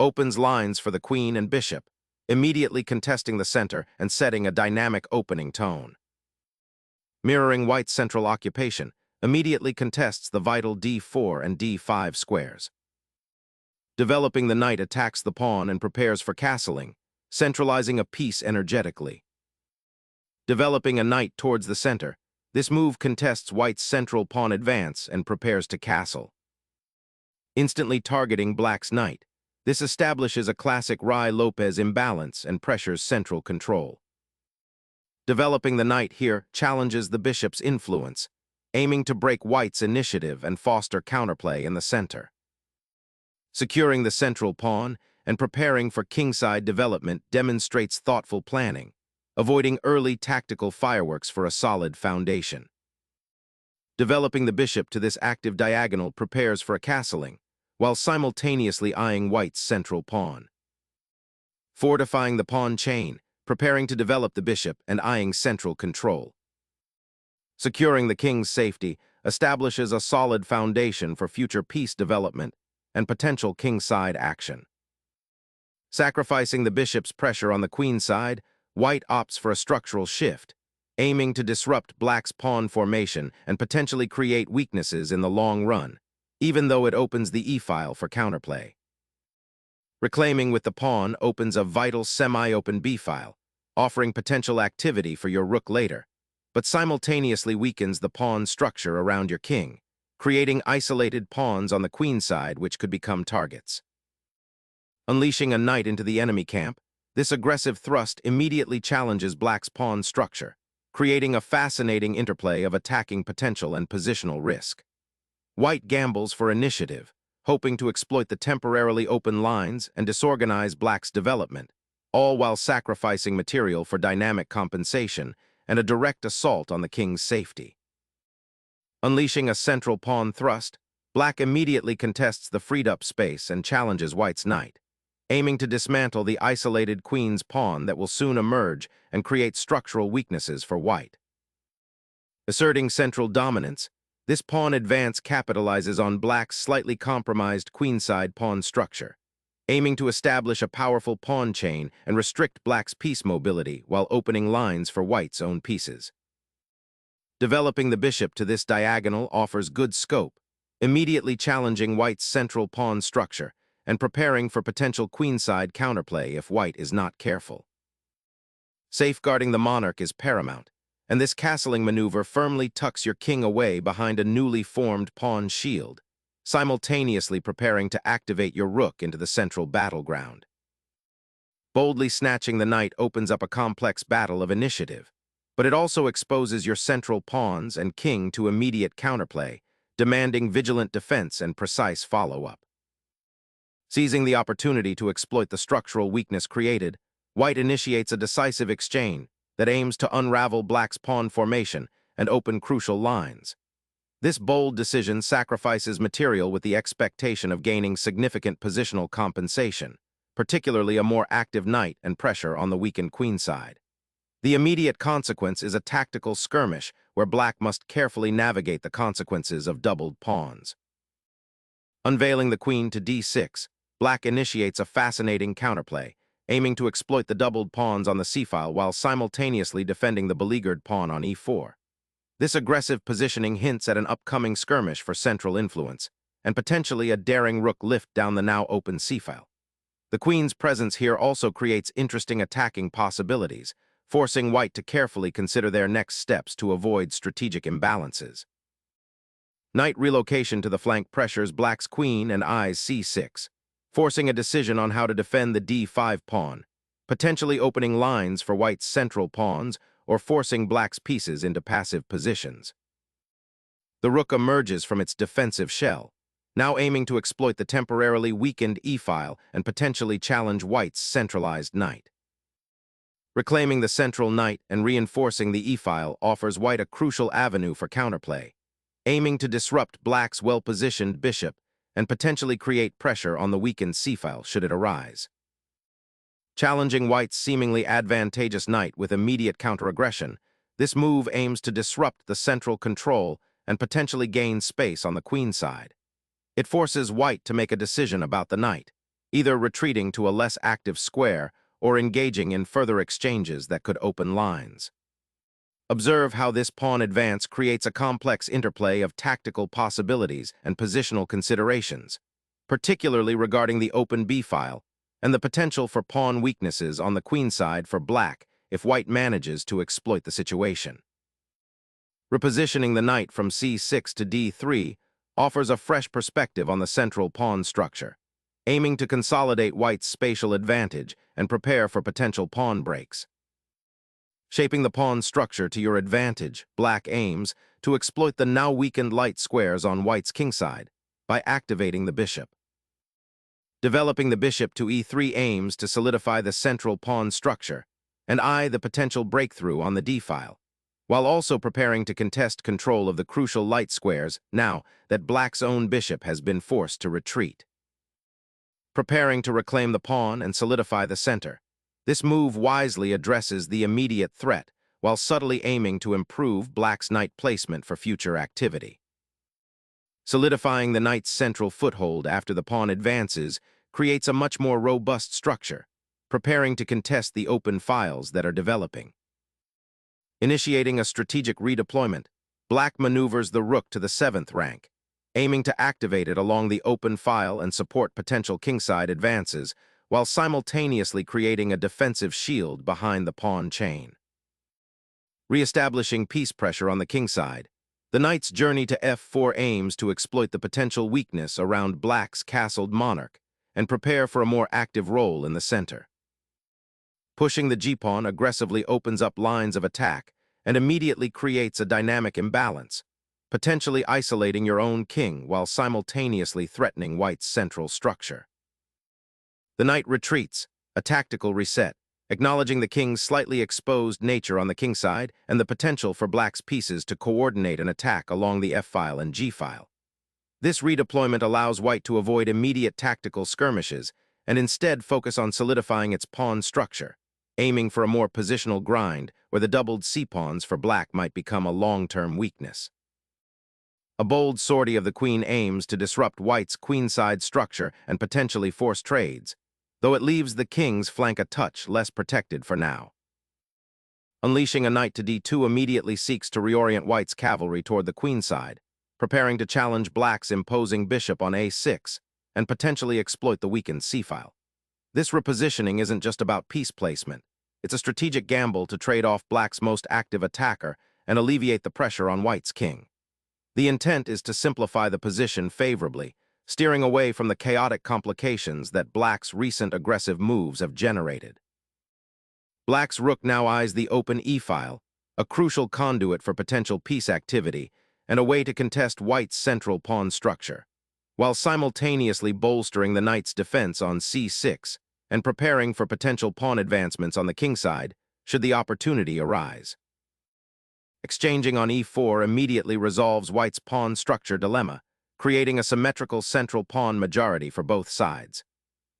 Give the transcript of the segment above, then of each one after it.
opens lines for the queen and bishop, immediately contesting the center and setting a dynamic opening tone. Mirroring white's central occupation, immediately contests the vital d4 and d5 squares. Developing the knight attacks the pawn and prepares for castling, centralizing a piece energetically. Developing a knight towards the center, this move contests white's central pawn advance and prepares to castle. Instantly targeting black's knight, this establishes a classic Yuriy-Lopez imbalance and pressures central control. Developing the knight here challenges the bishop's influence, aiming to break white's initiative and foster counterplay in the center. Securing the central pawn and preparing for kingside development demonstrates thoughtful planning, avoiding early tactical fireworks for a solid foundation. Developing the bishop to this active diagonal prepares for a castling, while simultaneously eyeing white's central pawn. Fortifying the pawn chain, preparing to develop the bishop and eyeing central control. Securing the king's safety establishes a solid foundation for future piece development and potential kingside action. Sacrificing the bishop's pressure on the queen's side, white opts for a structural shift, aiming to disrupt black's pawn formation and potentially create weaknesses in the long run, even though it opens the e-file for counterplay. Reclaiming with the pawn opens a vital semi-open b-file, offering potential activity for your rook later, but simultaneously weakens the pawn structure around your king, creating isolated pawns on the queen's side which could become targets. Unleashing a knight into the enemy camp, this aggressive thrust immediately challenges black's pawn structure, creating a fascinating interplay of attacking potential and positional risk. White gambles for initiative, hoping to exploit the temporarily open lines and disorganize black's development, all while sacrificing material for dynamic compensation and a direct assault on the king's safety. Unleashing a central pawn thrust, black immediately contests the freed-up space and challenges white's knight, aiming to dismantle the isolated queen's pawn that will soon emerge and create structural weaknesses for white. Asserting central dominance, this pawn advance capitalizes on black's slightly compromised queenside pawn structure, aiming to establish a powerful pawn chain and restrict black's piece mobility while opening lines for white's own pieces. Developing the bishop to this diagonal offers good scope, immediately challenging white's central pawn structure and preparing for potential queenside counterplay if white is not careful. Safeguarding the monarch is paramount, and this castling maneuver firmly tucks your king away behind a newly formed pawn shield, simultaneously preparing to activate your rook into the central battleground. Boldly snatching the knight opens up a complex battle of initiative, but it also exposes your central pawns and king to immediate counterplay, demanding vigilant defense and precise follow-up. Seizing the opportunity to exploit the structural weakness created, white initiates a decisive exchange that aims to unravel black's pawn formation and open crucial lines. This bold decision sacrifices material with the expectation of gaining significant positional compensation, particularly a more active knight and pressure on the weakened queen side. The immediate consequence is a tactical skirmish where black must carefully navigate the consequences of doubled pawns. Unveiling the queen to d6, black initiates a fascinating counterplay, aiming to exploit the doubled pawns on the c-file while simultaneously defending the beleaguered pawn on e4. This aggressive positioning hints at an upcoming skirmish for central influence, and potentially a daring rook lift down the now open c-file. The queen's presence here also creates interesting attacking possibilities, forcing white to carefully consider their next steps to avoid strategic imbalances. Knight relocation to the flank pressures black's queen and eyes c6, forcing a decision on how to defend the d5 pawn, potentially opening lines for white's central pawns or forcing black's pieces into passive positions. The rook emerges from its defensive shell, now aiming to exploit the temporarily weakened e-file and potentially challenge white's centralized knight. Reclaiming the central knight and reinforcing the e-file offers white a crucial avenue for counterplay, aiming to disrupt black's well-positioned bishop and potentially create pressure on the weakened c-file should it arise. Challenging white's seemingly advantageous knight with immediate counteraggression, this move aims to disrupt the central control and potentially gain space on the queen side. It forces white to make a decision about the knight, either retreating to a less active square or engaging in further exchanges that could open lines. Observe how this pawn advance creates a complex interplay of tactical possibilities and positional considerations, particularly regarding the open b-file and the potential for pawn weaknesses on the queen side for black if white manages to exploit the situation. Repositioning the knight from c6 to d3 offers a fresh perspective on the central pawn structure, aiming to consolidate white's spatial advantage and prepare for potential pawn breaks. Shaping the pawn structure to your advantage, black aims to exploit the now weakened light squares on white's kingside by activating the bishop. Developing the bishop to e3 aims to solidify the central pawn structure and eye the potential breakthrough on the d-file, while also preparing to contest control of the crucial light squares now that black's own bishop has been forced to retreat. Preparing to reclaim the pawn and solidify the center, this move wisely addresses the immediate threat while subtly aiming to improve black's knight placement for future activity. Solidifying the knight's central foothold after the pawn advances creates a much more robust structure, preparing to contest the open files that are developing. Initiating a strategic redeployment, black maneuvers the rook to the 7th rank, aiming to activate it along the open file and support potential kingside advances, while simultaneously creating a defensive shield behind the pawn chain. Re-establishing piece pressure on the kingside, the knight's journey to f4 aims to exploit the potential weakness around black's castled monarch and prepare for a more active role in the center. Pushing the g-pawn aggressively opens up lines of attack and immediately creates a dynamic imbalance, potentially isolating your own king while simultaneously threatening white's central structure. The knight retreats, a tactical reset, acknowledging the king's slightly exposed nature on the kingside and the potential for black's pieces to coordinate an attack along the f-file and g-file. This redeployment allows white to avoid immediate tactical skirmishes and instead focus on solidifying its pawn structure, aiming for a more positional grind where the doubled c-pawns for black might become a long-term weakness. A bold sortie of the queen aims to disrupt white's queenside structure and potentially force trades, though it leaves the king's flank a touch less protected for now. Unleashing a knight to d2 immediately seeks to reorient white's cavalry toward the queenside, preparing to challenge black's imposing bishop on a6 and potentially exploit the weakened c-file. This repositioning isn't just about piece placement. It's a strategic gamble to trade off black's most active attacker and alleviate the pressure on white's king. The intent is to simplify the position favorably, steering away from the chaotic complications that black's recent aggressive moves have generated. Black's rook now eyes the open e-file, a crucial conduit for potential piece activity and a way to contest white's central pawn structure, while simultaneously bolstering the knight's defense on c6 and preparing for potential pawn advancements on the kingside should the opportunity arise. Exchanging on e4 immediately resolves white's pawn structure dilemma, creating a symmetrical central pawn majority for both sides.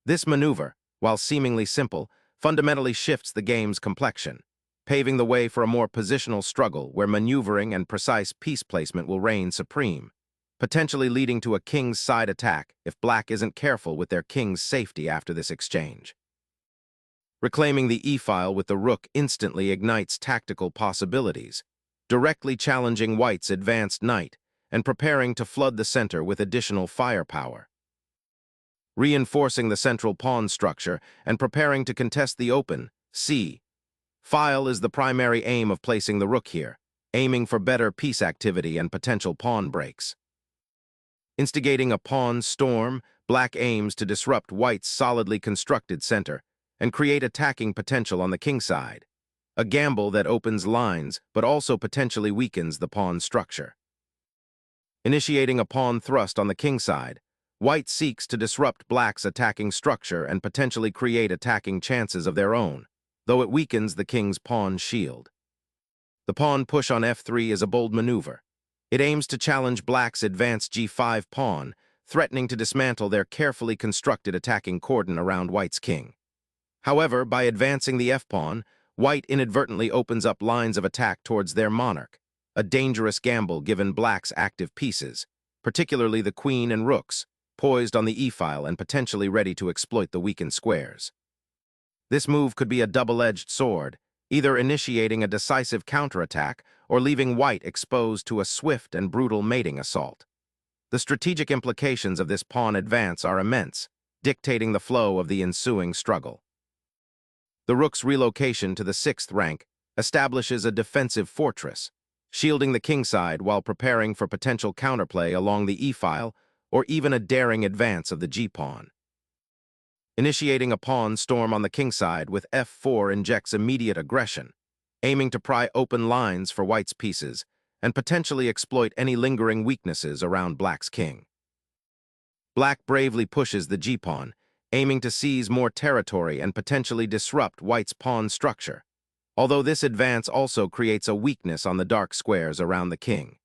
This maneuver, while seemingly simple, fundamentally shifts the game's complexion, paving the way for a more positional struggle where maneuvering and precise piece placement will reign supreme, potentially leading to a king's side attack if black isn't careful with their king's safety after this exchange. Reclaiming the e-file with the rook instantly ignites tactical possibilities, directly challenging white's advanced knight and preparing to flood the center with additional firepower. Reinforcing the central pawn structure and preparing to contest the open c-file is the primary aim of placing the rook here, aiming for better piece activity and potential pawn breaks. Instigating a pawn storm, black aims to disrupt white's solidly constructed center and create attacking potential on the kingside, a gamble that opens lines but also potentially weakens the pawn structure. Initiating a pawn thrust on the kingside, white seeks to disrupt black's attacking structure and potentially create attacking chances of their own, though it weakens the king's pawn shield. The pawn push on f3 is a bold maneuver. It aims to challenge black's advanced g5 pawn, threatening to dismantle their carefully constructed attacking cordon around white's king. However, by advancing the f-pawn, white inadvertently opens up lines of attack towards their monarch, a dangerous gamble given black's active pieces, particularly the queen and rooks, poised on the e-file and potentially ready to exploit the weakened squares. This move could be a double-edged sword, either initiating a decisive counterattack or leaving white exposed to a swift and brutal mating assault. The strategic implications of this pawn advance are immense, dictating the flow of the ensuing struggle. The rook's relocation to the 6th rank establishes a defensive fortress, shielding the kingside while preparing for potential counterplay along the e-file or even a daring advance of the g-pawn. Initiating a pawn storm on the kingside with f4 injects immediate aggression, aiming to pry open lines for white's pieces and potentially exploit any lingering weaknesses around black's king. Black bravely pushes the g-pawn, aiming to seize more territory and potentially disrupt white's pawn structure, although this advance also creates a weakness on the dark squares around the king.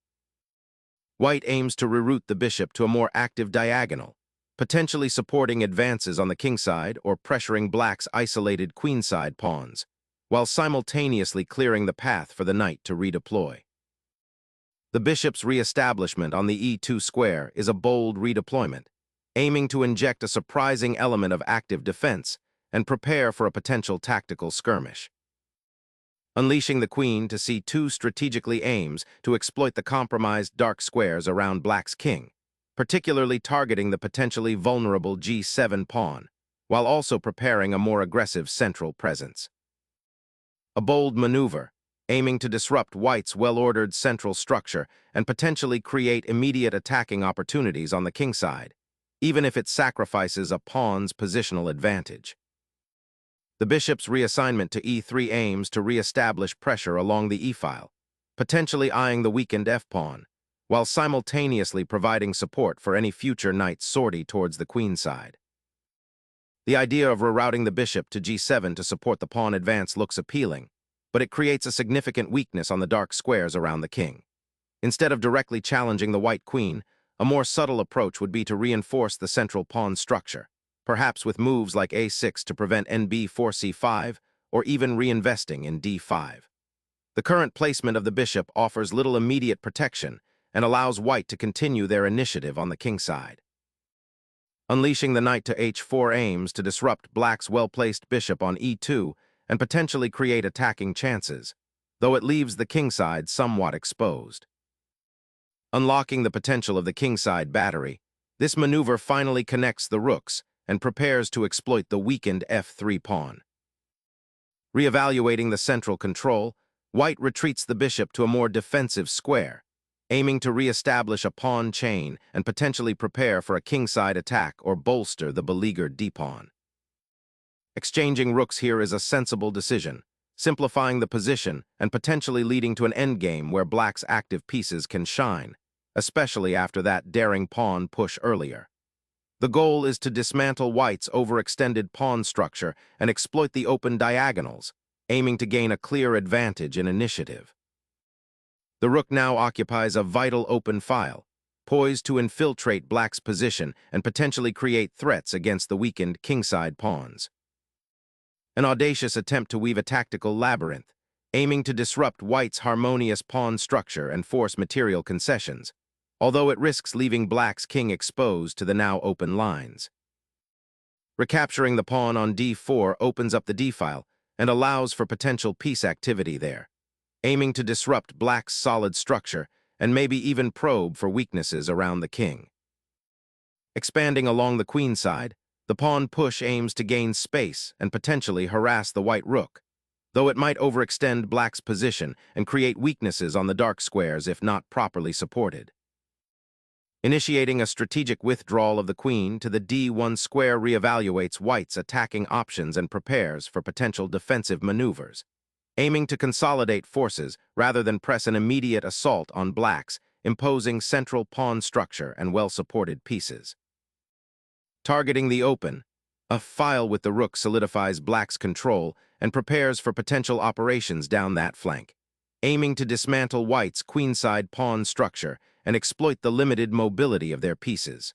White aims to reroute the bishop to a more active diagonal, potentially supporting advances on the kingside or pressuring black's isolated queenside pawns, while simultaneously clearing the path for the knight to redeploy. The bishop's re-establishment on the e2 square is a bold redeployment, aiming to inject a surprising element of active defense and prepare for a potential tactical skirmish. Unleashing the queen to c2 strategically aims to exploit the compromised dark squares around black's king, particularly targeting the potentially vulnerable g7 pawn, while also preparing a more aggressive central presence. A bold maneuver, aiming to disrupt white's well-ordered central structure and potentially create immediate attacking opportunities on the kingside, even if it sacrifices a pawn's positional advantage. The bishop's reassignment to e3 aims to re-establish pressure along the e-file, potentially eyeing the weakened f-pawn, while simultaneously providing support for any future knight's sortie towards the queenside. The idea of rerouting the bishop to g7 to support the pawn advance looks appealing, but it creates a significant weakness on the dark squares around the king. Instead of directly challenging the white queen, a more subtle approach would be to reinforce the central pawn structure, perhaps with moves like a6 to prevent nb4c5 or even reinvesting in d5. The current placement of the bishop offers little immediate protection and allows white to continue their initiative on the kingside. Unleashing the knight to h4 aims to disrupt black's well-placed bishop on e2 and potentially create attacking chances, though it leaves the kingside somewhat exposed. Unlocking the potential of the kingside battery, this maneuver finally connects the rooks and prepares to exploit the weakened f3 pawn. Re-evaluating the central control, white retreats the bishop to a more defensive square, aiming to re-establish a pawn chain and potentially prepare for a kingside attack or bolster the beleaguered d-pawn. Exchanging rooks here is a sensible decision, simplifying the position and potentially leading to an endgame where black's active pieces can shine, especially after that daring pawn push earlier. The goal is to dismantle white's overextended pawn structure and exploit the open diagonals, aiming to gain a clear advantage in initiative. The rook now occupies a vital open file, poised to infiltrate black's position and potentially create threats against the weakened kingside pawns. An audacious attempt to weave a tactical labyrinth, aiming to disrupt white's harmonious pawn structure and force material concessions, although it risks leaving black's king exposed to the now open lines. Recapturing the pawn on d4 opens up the d-file and allows for potential piece activity there, aiming to disrupt black's solid structure and maybe even probe for weaknesses around the king. Expanding along the queenside, the pawn push aims to gain space and potentially harass the white rook, though it might overextend black's position and create weaknesses on the dark squares if not properly supported. Initiating a strategic withdrawal of the queen to the d1 square reevaluates white's attacking options and prepares for potential defensive maneuvers, aiming to consolidate forces rather than press an immediate assault on black's imposing central pawn structure and well-supported pieces. Targeting the open, a file with the rook solidifies black's control and prepares for potential operations down that flank, aiming to dismantle white's queenside pawn structure and exploit the limited mobility of their pieces.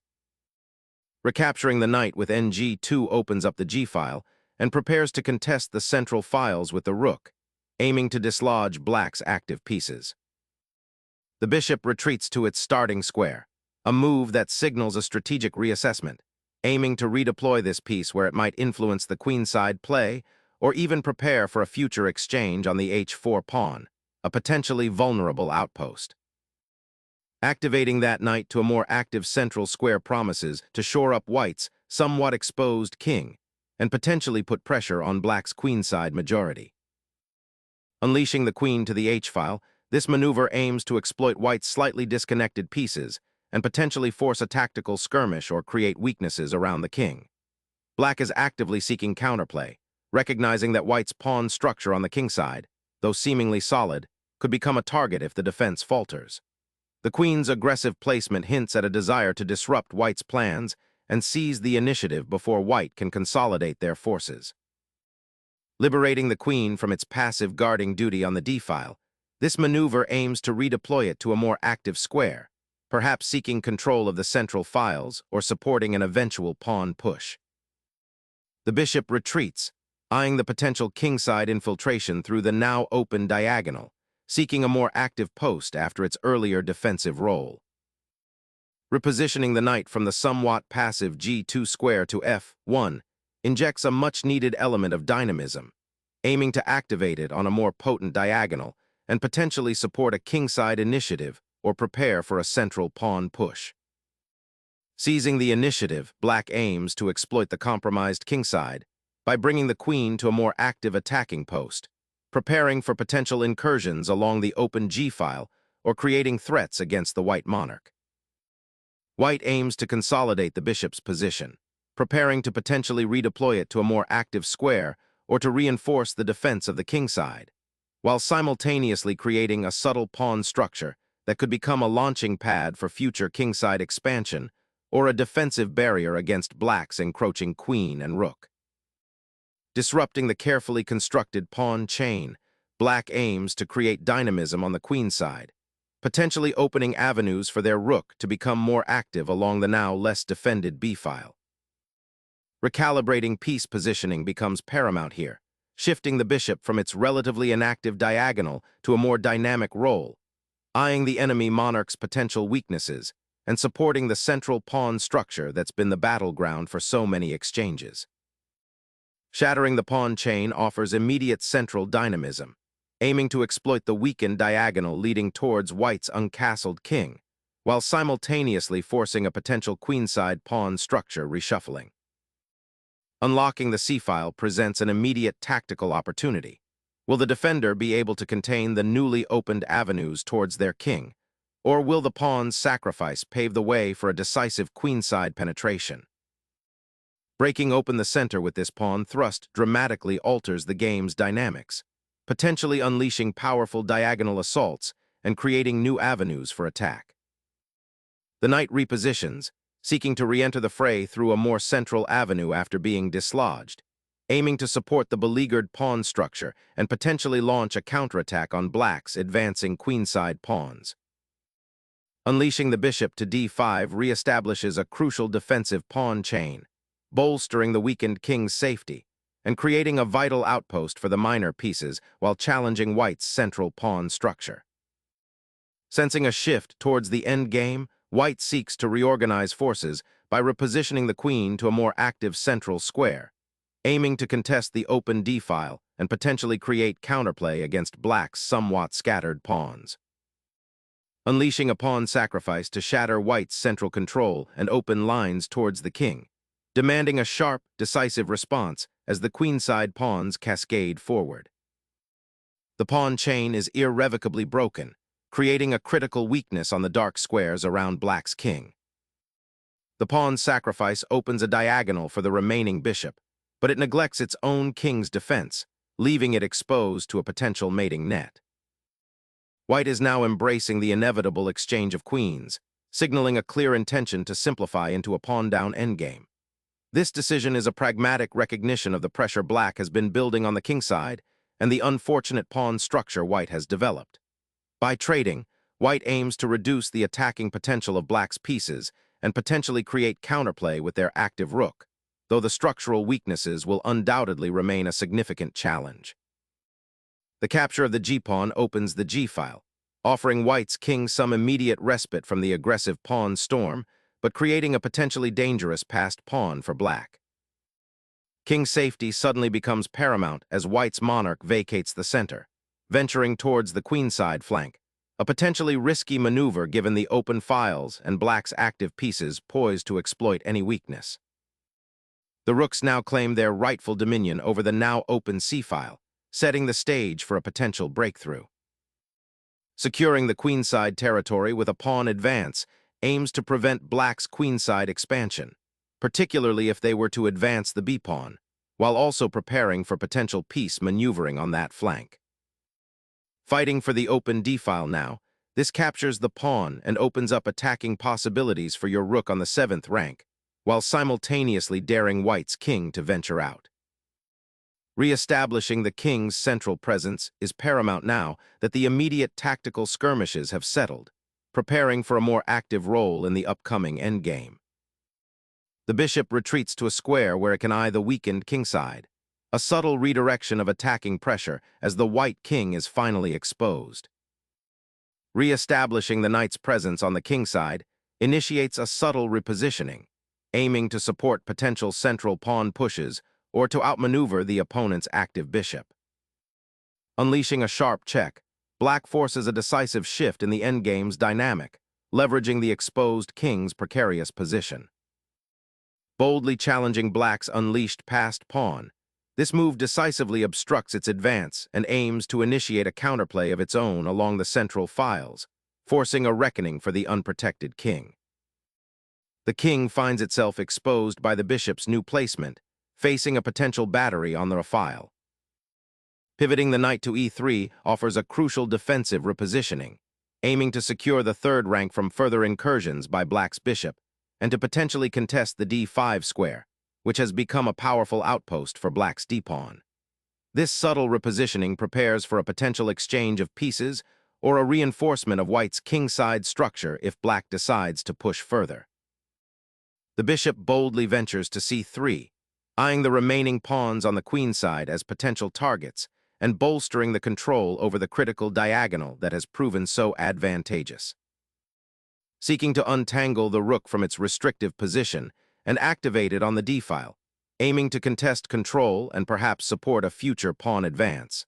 Recapturing the knight with ng2 opens up the g-file and prepares to contest the central files with the rook, aiming to dislodge black's active pieces. The bishop retreats to its starting square, a move that signals a strategic reassessment, aiming to redeploy this piece where it might influence the queenside play or even prepare for a future exchange on the h4 pawn, a potentially vulnerable outpost. Activating that knight to a more active central square promises to shore up white's somewhat exposed king and potentially put pressure on black's queenside majority. Unleashing the queen to the h-file, this maneuver aims to exploit white's slightly disconnected pieces and potentially force a tactical skirmish or create weaknesses around the king. Black is actively seeking counterplay, recognizing that white's pawn structure on the kingside, though seemingly solid, could become a target if the defense falters. The queen's aggressive placement hints at a desire to disrupt white's plans and seize the initiative before white can consolidate their forces. Liberating the queen from its passive guarding duty on the d-file, this maneuver aims to redeploy it to a more active square, perhaps seeking control of the central files or supporting an eventual pawn push. The bishop retreats, eyeing the potential kingside infiltration through the now open diagonal, seeking a more active post after its earlier defensive role. Repositioning the knight from the somewhat passive g2 square to f1 injects a much-needed element of dynamism, aiming to activate it on a more potent diagonal and potentially support a kingside initiative or prepare for a central pawn push. Seizing the initiative, black aims to exploit the compromised kingside by bringing the queen to a more active attacking post, preparing for potential incursions along the open g-file or creating threats against the white monarch. White aims to consolidate the bishop's position, preparing to potentially redeploy it to a more active square or to reinforce the defense of the kingside, while simultaneously creating a subtle pawn structure that could become a launching pad for future kingside expansion or a defensive barrier against black's encroaching queen and rook. Disrupting the carefully constructed pawn chain, black aims to create dynamism on the queenside, potentially opening avenues for their rook to become more active along the now less defended b-file. Recalibrating piece positioning becomes paramount here, shifting the bishop from its relatively inactive diagonal to a more dynamic role, eyeing the enemy monarch's potential weaknesses and supporting the central pawn structure that's been the battleground for so many exchanges. Shattering the pawn chain offers immediate central dynamism, aiming to exploit the weakened diagonal leading towards white's uncastled king, while simultaneously forcing a potential queenside pawn structure reshuffling. Unlocking the c-file presents an immediate tactical opportunity. Will the defender be able to contain the newly opened avenues towards their king, or will the pawn's sacrifice pave the way for a decisive queenside penetration? Breaking open the center with this pawn thrust dramatically alters the game's dynamics, potentially unleashing powerful diagonal assaults and creating new avenues for attack. The knight repositions, seeking to re-enter the fray through a more central avenue after being dislodged, aiming to support the beleaguered pawn structure and potentially launch a counterattack on black's advancing queenside pawns. Unleashing the bishop to d5 reestablishes a crucial defensive pawn chain, bolstering the weakened king's safety and creating a vital outpost for the minor pieces while challenging white's central pawn structure. Sensing a shift towards the endgame, white seeks to reorganize forces by repositioning the queen to a more active central square, aiming to contest the open d-file and potentially create counterplay against black's somewhat scattered pawns. Unleashing a pawn sacrifice to shatter white's central control and open lines towards the king, demanding a sharp, decisive response as the queenside pawns cascade forward. The pawn chain is irrevocably broken, creating a critical weakness on the dark squares around black's king. The pawn sacrifice opens a diagonal for the remaining bishop, but it neglects its own king's defense, leaving it exposed to a potential mating net. White is now embracing the inevitable exchange of queens, signaling a clear intention to simplify into a pawn-down endgame. This decision is a pragmatic recognition of the pressure black has been building on the kingside and the unfortunate pawn structure white has developed. By trading, white aims to reduce the attacking potential of black's pieces and potentially create counterplay with their active rook, though the structural weaknesses will undoubtedly remain a significant challenge. The capture of the g-pawn opens the g-file, offering White's king some immediate respite from the aggressive pawn storm, but creating a potentially dangerous passed pawn for Black. King's safety suddenly becomes paramount as White's monarch vacates the center, venturing towards the queenside flank, a potentially risky maneuver given the open files and Black's active pieces poised to exploit any weakness. The rooks now claim their rightful dominion over the now open c-file, setting the stage for a potential breakthrough. Securing the queenside territory with a pawn advance aims to prevent Black's queenside expansion, particularly if they were to advance the b-pawn, while also preparing for potential piece maneuvering on that flank. Fighting for the open d-file now, this captures the pawn and opens up attacking possibilities for your rook on the 7th rank, while simultaneously daring White's king to venture out. Re-establishing the king's central presence is paramount now that the immediate tactical skirmishes have settled, preparing for a more active role in the upcoming endgame. The bishop retreats to a square where it can eye the weakened kingside, a subtle redirection of attacking pressure as the white king is finally exposed. Re-establishing the knight's presence on the kingside initiates a subtle repositioning, aiming to support potential central pawn pushes or to outmaneuver the opponent's active bishop. Unleashing a sharp check, Black forces a decisive shift in the endgame's dynamic, leveraging the exposed king's precarious position. Boldly challenging Black's unleashed passed pawn, this move decisively obstructs its advance and aims to initiate a counterplay of its own along the central files, forcing a reckoning for the unprotected king. The king finds itself exposed by the bishop's new placement, facing a potential battery on the file. Pivoting the knight to e3 offers a crucial defensive repositioning, aiming to secure the 3rd rank from further incursions by Black's bishop, and to potentially contest the d5 square, which has become a powerful outpost for Black's d-pawn. This subtle repositioning prepares for a potential exchange of pieces or a reinforcement of White's kingside structure if Black decides to push further. The bishop boldly ventures to c3, eyeing the remaining pawns on the queenside as potential targets and bolstering the control over the critical diagonal that has proven so advantageous. Seeking to untangle the rook from its restrictive position and activate it on the d-file, aiming to contest control and perhaps support a future pawn advance.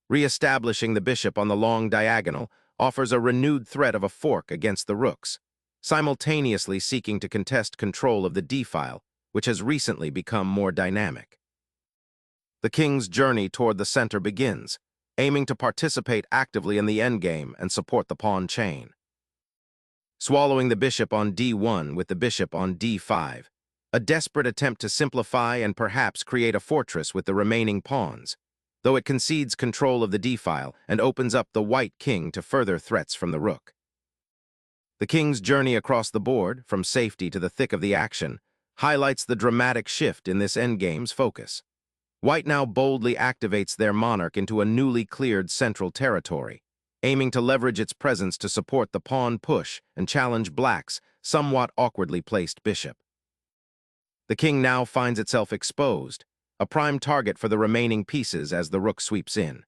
Re-establishing the bishop on the long diagonal offers a renewed threat of a fork against the rooks, simultaneously seeking to contest control of the d-file, which has recently become more dynamic. The king's journey toward the center begins, aiming to participate actively in the endgame and support the pawn chain. Swallowing the bishop on d1 with the bishop on d5, a desperate attempt to simplify and perhaps create a fortress with the remaining pawns, though it concedes control of the d-file and opens up the white king to further threats from the rook. The king's journey across the board, from safety to the thick of the action, highlights the dramatic shift in this endgame's focus. White now boldly activates their monarch into a newly cleared central territory, aiming to leverage its presence to support the pawn push and challenge Black's somewhat awkwardly placed bishop. The king now finds itself exposed, a prime target for the remaining pieces as the rook sweeps in.